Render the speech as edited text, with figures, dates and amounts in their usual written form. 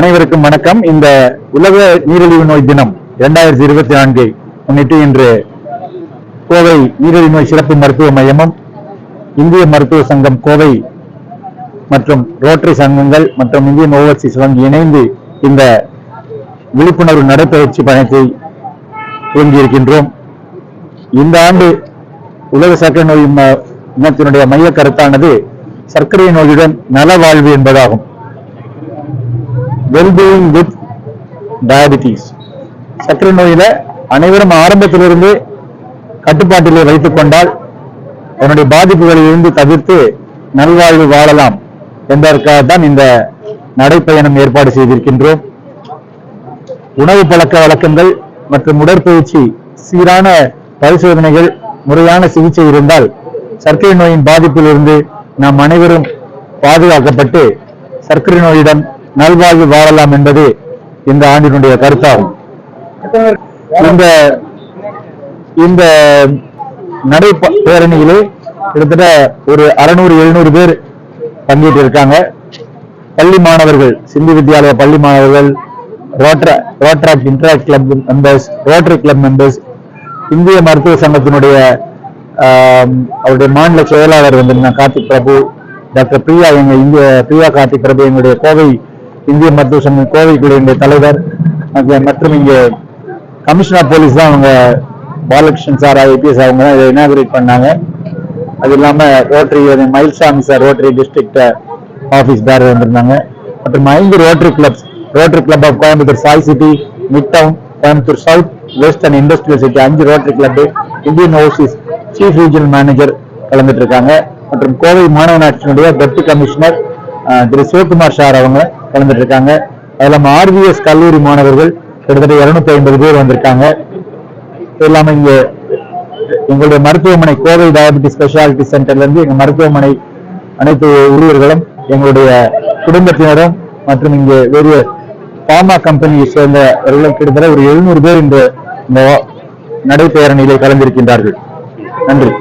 அனைவருக்கும் வணக்கம். இந்த உலக நீரிழிவு நோய் தினம் 2024 முன்னிட்டு இன்று கோவை நீரிழிவு நோய் சிறப்பு மருத்துவ மையமும் இந்திய மருத்துவ சங்கம் கோவை மற்றும் ரோட்டரி சங்கங்கள் மற்றும் இந்தியன் ஓவர்சீஸ் வங்கி இணைந்து இந்த விழிப்புணர்வு நடைபயிற்சி பயணத்தை துவங்கியிருக்கின்றோம். இந்த ஆண்டு உலக சர்க்கரை நோய் தினத்தினுடைய மைய கருத்தானது சர்க்கரை நோயுடன் நலவாழ்வு என்பதாகும். Wellbeing with diabetes. சர்க்கரை நோயில அனைவரும் ஆரம்பத்திலிருந்து கட்டுப்பாட்டிலே வைத்துக் கொண்டால் அதனுடைய பாதிப்புகளில் இருந்து தவிர்த்து நல்வாழ்வு வாழலாம் என்பதற்காகத்தான் இந்த நடைப்பயணம் ஏற்பாடு செய்திருக்கின்றோம். உணவு பழக்க வழக்கங்கள் மற்றும் உடற்பயிற்சி, சீரான பரிசோதனைகள், முறையான சிகிச்சை இருந்தால் சர்க்கரை நோயின் பாதிப்பில் இருந்து நாம் அனைவரும் பாதுகாக்கப்பட்டு சர்க்கரை நோயுடன் நல்வாழ்வு வாழலாம் என்பது இந்த ஆண்டினுடைய கருத்தாகும். இந்த நடைபேரணியிலே கிட்டத்தட்ட ஒரு 600-700 பேர் பங்கேற்று இருக்காங்க. பள்ளி மாணவர்கள், சிந்து வித்யாலயா பள்ளி மாணவர்கள், Rotaract interact club members, rotary club members, இந்திய மருத்துவ சங்கத்தினுடைய அவருடைய மாநில செயலாளர் வந்திருந்தாங்க கார்த்திக் பிரபு, டாக்டர் பிரியா, பிரியா கார்த்திக் பிரபு எங்களுடைய கோவை இந்திய மருத்துவ சங்கம் கோவை குழுவினுடைய தலைவர், மற்றும் இங்கே கமிஷனர் போலீஸ் தான் அவங்க பாலகிருஷ்ணன் சார் ஐபிஎஸ் அவங்க தான் இதை இனாகுரேட் பண்ணாங்க. அது இல்லாம rotary Mayilsamy sir rotary district office பேர் வந்திருந்தாங்க. மற்றும் 5 rotary clubs, rotary club of Coimbatore, Sai city, mid town, Coimbatore south, west and industrial city 5 rotary club, Indian overseas chief regional manager கலந்துட்டு இருக்காங்க. மற்றும் கோவை மாநகராட்சியினுடைய deputy commissioner Thiru Sivakumar sir அவங்க கலந்துட்டு இருக்காங்க. அது இல்லாம ஆர்விஎஸ் கல்லூரி மாணவர்கள் கிட்டத்தட்ட 250 பேர் வந்திருக்காங்க. இது இல்லாம இங்க எங்களுடைய மருத்துவமனை கோவை டயபிட்டிஸ் ஸ்பெஷாலிட்டி சென்டர்ல இருந்து எங்க மருத்துவமனை அனைத்து ஊழியர்களும், எங்களுடைய குடும்பத்தினரும் மற்றும் இங்கே வேறு பார்மா கம்பெனியை சேர்ந்தவர்களும் கிட்டத்தட்ட ஒரு 700 பேர் இந்த நடைபேரணியிலே கலந்திருக்கின்றார்கள். நன்றி.